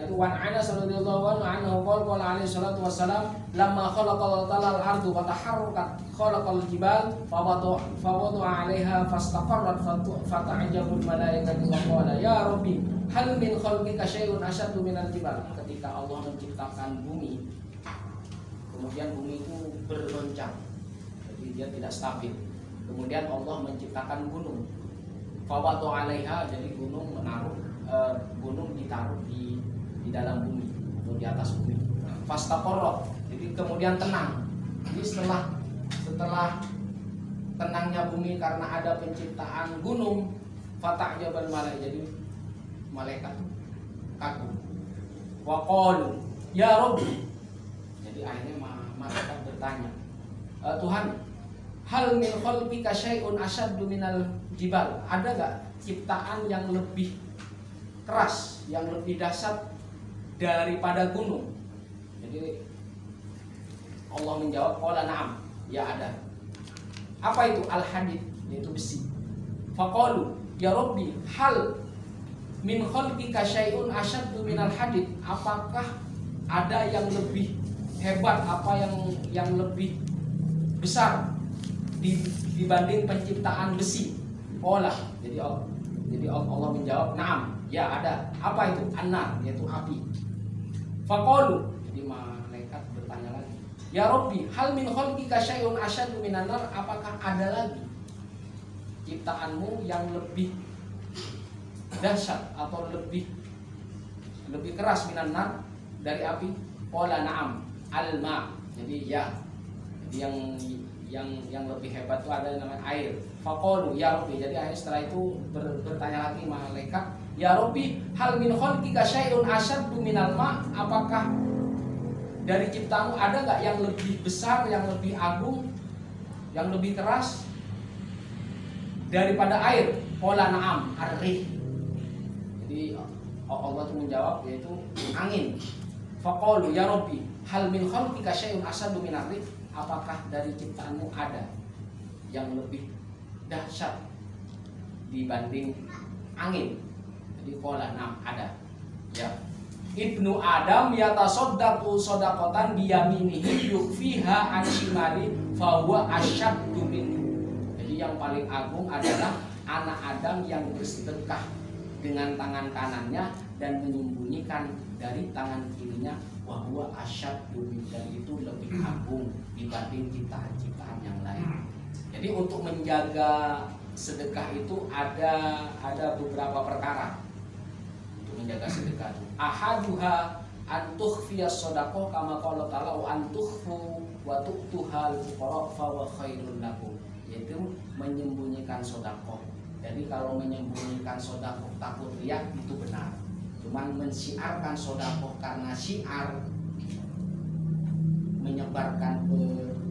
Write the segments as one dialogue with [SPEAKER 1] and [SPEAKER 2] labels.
[SPEAKER 1] Itu wan Anas radhiyallahu anhu qala alaihi salatu wassalam lamma khalaqal ardu wa taharrakat khalaqal jibal fa wada'a 'alaiha fastaqarrat fata'ajabul malaikatu wa qala ya rabbi hal min khalqika syai'un asyaddu minal jibal. Ketika Allah menciptakan bumi, kemudian bumi itu bergoncang, jadi dia tidak stabil. Kemudian Allah menciptakan gunung, fa wada'a 'alaiha, jadi gunung ditaruh di dalam bumi atau di atas bumi. Fastaqarrat, jadi kemudian tenang. Jadi setelah tenangnya bumi karena ada penciptaan gunung, fata'jabal malaikat, jadi malaikat kagum. Wa qalu ya Rabbi, jadi akhirnya malaikat bertanya, Tuhan, hal min khalqika syai'un asyaddu minal jibal. Ada gak ciptaan yang lebih keras, yang lebih dahsyat daripada gunung? Jadi Allah menjawab, qala na'am, ya ada. Apa itu? Al-hadid, yaitu besi. Faqalu ya Rabbi hal min khalqika syai'un asyaddu minal hadid. Apakah ada yang lebih hebat, apa yang lebih besar dibanding penciptaan besi? Qala, jadi Allah menjawab, na'am, ya ada. Apa itu? An-nar, yaitu api. Faqalu, jadi malaikat bertanya lagi, ya Rabbi hal min khalqika syai'un asyaddu minan nar. Apakah ada lagi ciptaanmu yang lebih dahsyat atau lebih keras minan nar, dari api? Qala na'am, al-ma, jadi ya. Jadi yang lebih hebat itu ada namanya air. Faqalu ya Rabbi, jadi akhirnya setelah itu bertanya lagi malaikat, ya Rabbi hal min khalqika syai'un asyaddu minal ma. Apakah dari ciptamu ada gak yang lebih besar, yang lebih agung, yang lebih keras daripada air? Qala na'am, ar-rih. Jadi Allah itu menjawab, yaitu angin. Faqalu ya Rabbi hal min khalqika syai'un asyaddu minar rih. Apakah dari ciptaanmu ada yang lebih dahsyat dibanding angin? Jadi qala na'am, ada. Ya. Ibnu Adam yatasaddaqu shadaqatan biyaminihi yukfiha an shimali fa huwa asyaddu minhu. Jadi yang paling agung adalah anak Adam yang bersedekah dengan tangan kanannya dan menyembunyikan dari tangan kirinya, wa huwa asyaddu minhu, dan itu lebih agung dibanding ciptaan-ciptaan yang lain. Jadi untuk menjaga sedekah itu ada beberapa perkara untuk menjaga sedekah itu. Ahaduha antukhfiyas shadaqah kama qala ta'ala wa antukhfu wa tu'tuhal fuqara fa wa khairul lakum, yaitu menyembunyikan sedekah. Jadi kalau menyembunyikan sedekah takut riya itu benar. Cuman mensiarkan sedekah karena syiar, menyebarkan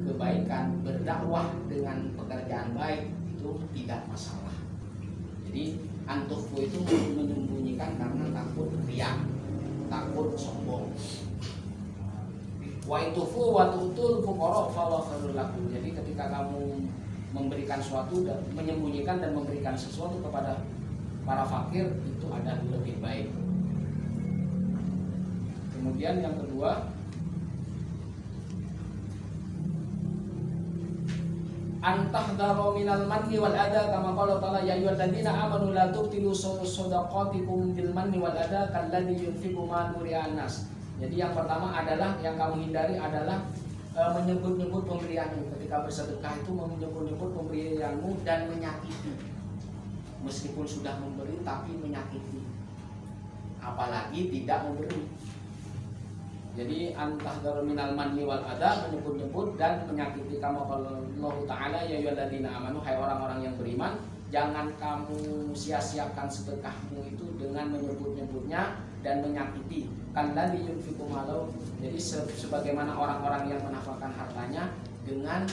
[SPEAKER 1] kebaikan, berdakwah dengan pekerjaan baik, itu tidak masalah. Jadi antukhfu itu menyembunyikan karena takut riya, takut sombong. Wa itufu wa tu'tul fuqara fa wa khairul lakum. Jadi ketika kamu memberikan sesuatu dan menyembunyikan dan memberikan sesuatu kepada para fakir, itu ada lebih baik. Kemudian yang kedua, antahdharu minal manni wal adha kama qala ta'ala ya ayyuhalladzina amanu la tubtilu shadaqatikum bil manni wal adha kalladzi yunfiqu ma nuri'an nas. Jadi yang pertama adalah, yang kamu hindari adalah menyebut-nyebut pemberianmu. Ketika bersedekah itu menyebut-nyebut pemberianmu dan menyakiti. Meskipun sudah memberi tapi menyakiti, apalagi tidak memberi. Jadi antahdharu minal manni wal adha, menyebut-nyebut dan menyakiti. Kama qala Allah Ta'ala ya ayyuhalladzina amanu, hai orang-orang yang beriman, jangan kamu sia-siakan sedekahmu itu dengan menyebut-nyebutnya dan menyakiti. Kalladzi yunfiqu malahu, jadi sebagaimana orang-orang yang menafkahkan hartanya dengan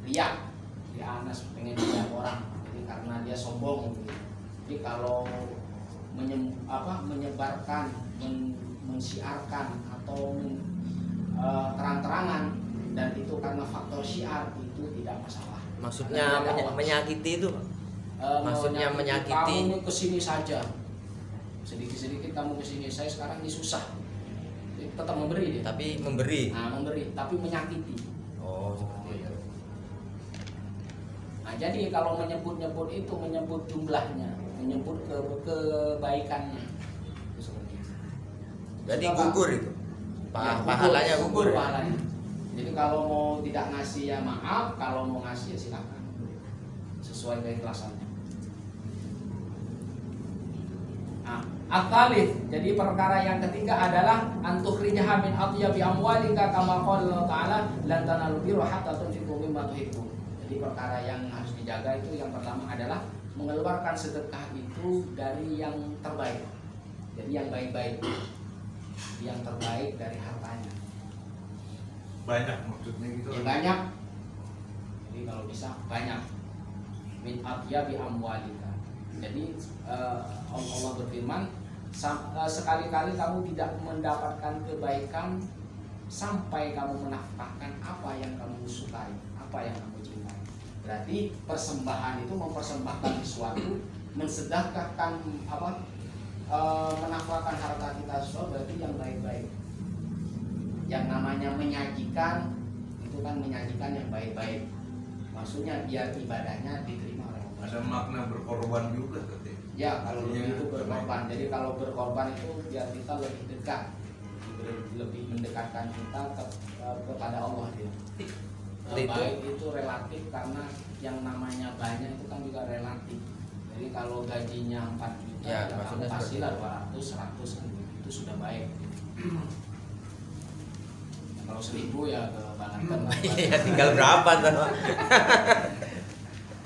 [SPEAKER 1] riya. Ya, Anas pengen dilihat orang, jadi karena dia sombong. Jadi kalau menyebarkan, mensiarkan atau terang-terangan, dan itu karena faktor syiar, itu tidak masalah.
[SPEAKER 2] Maksudnya menyakiti itu? Maksudnya menyakiti.
[SPEAKER 1] Kamu kesini saja, sedikit-sedikit kamu kesini, saya sekarang ini susah, tetap memberi dia.
[SPEAKER 2] Tapi memberi.
[SPEAKER 1] Nah, memberi, tapi menyakiti.
[SPEAKER 2] Oh, seperti itu.
[SPEAKER 1] Nah, jadi kalau menyebut-nyebut itu menyebut jumlahnya, menyebut kebaikannya. Itu seperti itu.
[SPEAKER 2] Jadi
[SPEAKER 1] Sudah,
[SPEAKER 2] gugur itu.
[SPEAKER 1] Ya,
[SPEAKER 2] Pahalanya gugur.
[SPEAKER 1] Pahalanya. Jadi kalau mau tidak ngasih ya maaf, kalau mau ngasih ya silakan. Sesuai keikhlasannya. Nah, at-thalits, jadi perkara yang ketiga adalah antukhrijaha min atyabi amwalika kama qala Allah Ta'ala lan tanalu birra hatta tunfiqu mimma tuhibbun. Jadi perkara yang harus dijaga itu yang pertama adalah mengeluarkan sedekah itu dari yang terbaik. Jadi yang baik-baik. Yang terbaik dari hartanya.
[SPEAKER 3] Banyak maksudnya gitu.
[SPEAKER 1] Ya, banyak. Jadi kalau bisa banyak. Min atyabi amwalika. Jadi Allah berfirman, sekali-kali kamu tidak mendapatkan kebaikan sampai kamu menafkahkan apa yang kamu sukai, apa yang kamu cintai. Berarti persembahan itu mempersembahkan sesuatu, mensedekahkan apa, menafkahkan harta kita sesuatu, berarti yang baik-baik. Yang namanya menyajikan itu kan menyajikan yang baik-baik. Maksudnya biar ibadahnya diterima oleh Allah.
[SPEAKER 3] Ada makna berkorban juga katanya.
[SPEAKER 1] Ya, kalau itu berkorban. Jadi kalau berkorban itu biar kita lebih dekat, lebih mendekatkan kita kepada Allah dia. Baik itu relatif karena yang namanya banyak itu kan juga relatif. Jadi kalau gajinya 4 juta, ya kamu kasihlah 200, 100 kan itu sudah baik. Kalau 1000 ya ke Banten.
[SPEAKER 2] Iya, tinggal berapa tuh?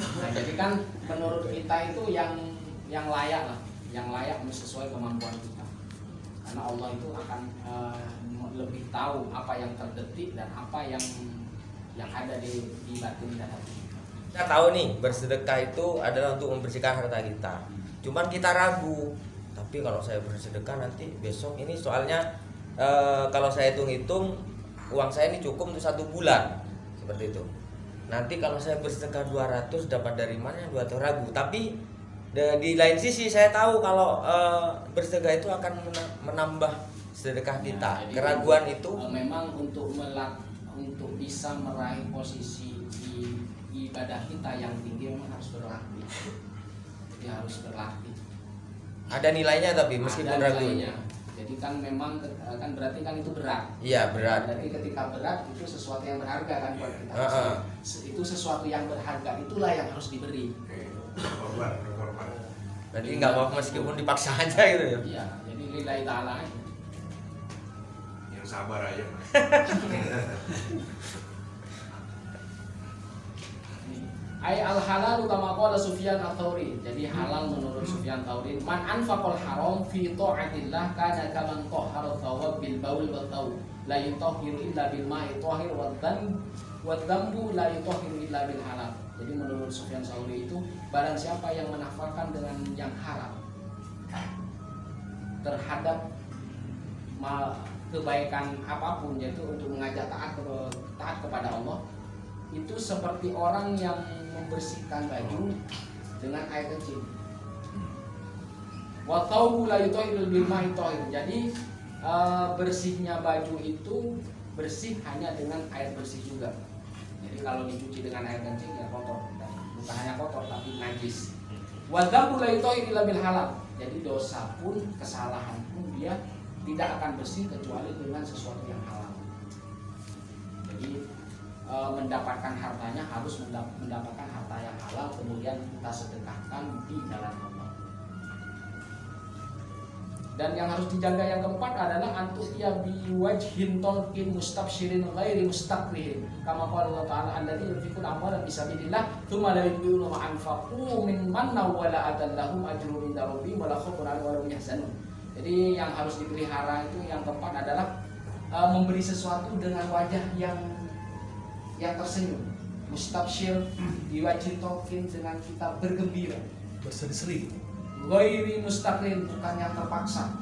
[SPEAKER 1] Nah, jadi kan menurut kita itu yang layak lah, yang layak sesuai kemampuan kita. Karena Allah itu akan lebih tahu apa yang terdetik dan apa yang ada di batin dan hati.
[SPEAKER 2] Kita tahu nih, bersedekah itu adalah untuk membersihkan harta kita. Cuman kita ragu. Tapi kalau saya bersedekah nanti besok ini soalnya kalau saya hitung-hitung uang saya ini cukup untuk 1 bulan. Seperti itu. Nanti kalau saya bersedekah 200 dapat dari mana, 200 ragu. Tapi di lain sisi saya tahu kalau bersedekah itu akan menambah sedekah kita.
[SPEAKER 1] Nah,
[SPEAKER 2] keraguan itu
[SPEAKER 1] memang untuk bisa meraih posisi di ibadah kita yang tinggi memang harus berlatih. Jadi harus berlatih.
[SPEAKER 2] Ada nilainya tapi meskipun ragu.
[SPEAKER 1] Jadi kan memang kan berarti kan itu berat.
[SPEAKER 2] Iya, berat.
[SPEAKER 1] Jadi ketika berat itu sesuatu yang berharga kan buat kita. Itu sesuatu yang berharga, itulah yang harus diberi.
[SPEAKER 3] Berkorban.
[SPEAKER 2] Berarti nggak mau meskipun dipaksa aja gitu ya.
[SPEAKER 1] Iya, jadi lillahi ta'ala.
[SPEAKER 3] Yang sabar aja Mas.
[SPEAKER 1] Ai al halal kama qala Sufyan ats-Tsauri. Jadi halal menurut Sufyan Tsauri, man anfaqal haram fi ta'atillah kana kaman tahhara thawab bil baul wa thaw. La yutahhiru illa bil ma'i tahhir wa dhanbu la yutahhiru illa bil halal. Jadi menurut Sufyan Tsauri itu barang siapa yang menafkahkan dengan yang haram terhadap kebaikan apapun, yaitu untuk mengajak taat kepada Allah, itu seperti orang yang membersihkan baju dengan air kecil. Wa thawbu la yutahhiru bil ma'i tahhir. Jadi bersihnya baju itu bersih hanya dengan air bersih juga. Jadi kalau dicuci dengan air kencing ya kotor, bukan hanya kotor tapi najis. Wa dzambu la yutahhiru illa bil halal. Jadi dosa pun, kesalahan pun dia tidak akan bersih kecuali dengan sesuatu yang halal. Jadi mendapatkan hartanya harus mendapatkan harta yang halal, kemudian kita sedekahkan di jalan Allah. Dan yang harus dijaga yang keempat adalah antusiya biwajhin tolkin mustabshirin ghairi mustakrihin. Kama qala Allah Ta'ala alladzi yunfiquna amwalahum fisabilillah tsumma la yutbi'una ma anfaqu min manna wa la adallahum ajrun inda rabbihim wa la khaufun 'alaihim wa la hum yahzanun. Jadi yang harus dipelihara itu yang keempat adalah memberi sesuatu dengan wajah yang tersenyum. Mustabshir biwajhin tolkin, dengan kita bergembira, berseri-seri. Ghairi mustaqil, bukan yang terpaksa.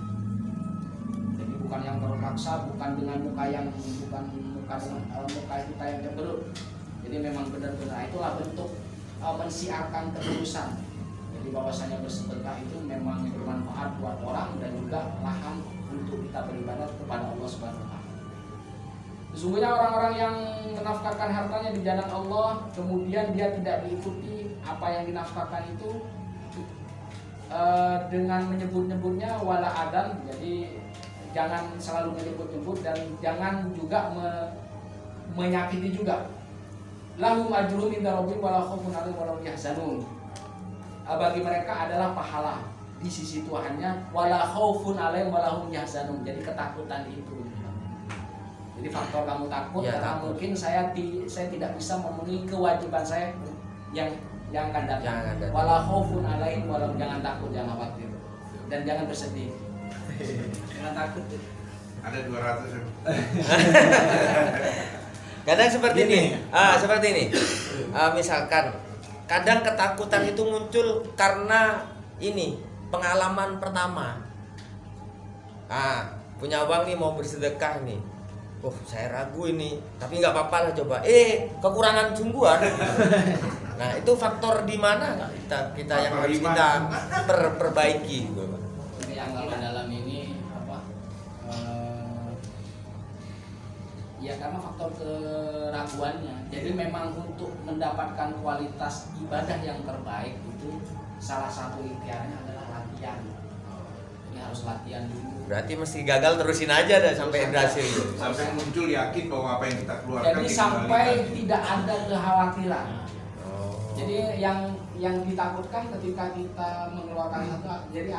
[SPEAKER 1] Jadi bukan yang terpaksa, bukan dengan muka kita yang cemberut. Jadi memang benar-benar itulah bentuk mensiarkan ketulusan. Jadi Jadi bahwasanya bersedekah itu memang bermanfaat buat orang dan juga lahan untuk kita beribadah kepada Allah Subhanahu wa taala. Sesungguhnya orang-orang yang menafkahkan hartanya di jalan Allah kemudian dia tidak diikuti apa yang dinafkahkan itu dengan menyebut-nyebutnya wala adan, jadi jangan selalu menyebut-nyebut dan jangan juga menyakiti juga. Lahum ajrun inda rabbihim wala khaufun 'alaihim wala hum yahzanun. Bagi mereka adalah pahala di sisi Tuhannya, wala khaufun alaihim wala hum yahzanun. Jadi ketakutan itu. Jadi faktor kamu takut
[SPEAKER 2] Ya,
[SPEAKER 1] karena
[SPEAKER 2] takut.
[SPEAKER 1] mungkin saya tidak bisa memenuhi kewajiban saya yang akan datang. Wala khaufun 'alaihim wala hum, jangan takut, jangan khawatir dan jangan bersedih. Jangan takut.
[SPEAKER 3] Ada 200 ya.
[SPEAKER 2] Kadang seperti ini, seperti ini. Misalkan, kadang ketakutan itu muncul karena ini pengalaman pertama. Punya uang nih mau bersedekah nih. Saya ragu ini, tapi nggak apa-apa lah coba. Kekurangan sungguhan. Nah itu faktor di mana kita yang harus kita perbaiki. Gitu.
[SPEAKER 1] Yang dalam ini apa? Ya karena faktor keraguannya. Jadi memang untuk mendapatkan kualitas ibadah yang terbaik itu salah satu ikhtiarnya adalah latihan. Jadi harus latihan dulu.
[SPEAKER 2] Berarti mesti gagal terusin aja dah sampai berhasil.
[SPEAKER 3] Sampai muncul yakin bahwa apa yang kita keluarkan
[SPEAKER 1] Jadi sampai tidak ada kekhawatiran. Jadi yang ditakutkan ketika kita mengeluarkan satu, jadi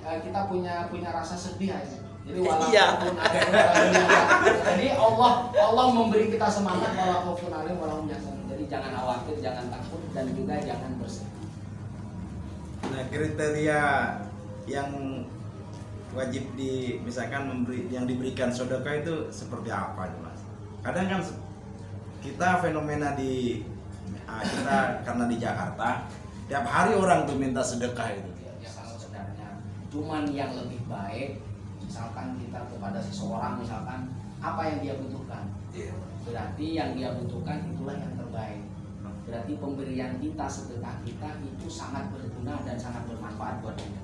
[SPEAKER 1] kita punya rasa sedih aja. Jadi walaupun ada jadi Allah memberi kita semangat walaupun alim walaupun jangan. Jadi jangan khawatir, jangan takut dan juga jangan bersedih.
[SPEAKER 4] Nah, kriteria yang wajib misalkan yang diberikan sedekah itu seperti apa, Mas? Kadang kan kita fenomena kita karena di Jakarta tiap hari orang tuh minta sedekah itu.
[SPEAKER 1] Ya kalau sebenarnya cuman yang lebih baik, misalkan kita kepada seseorang misalkan apa yang dia butuhkan, berarti yang dia butuhkan itulah yang terbaik. Berarti pemberian kita, sedekah kita itu sangat berguna dan sangat bermanfaat buat dia.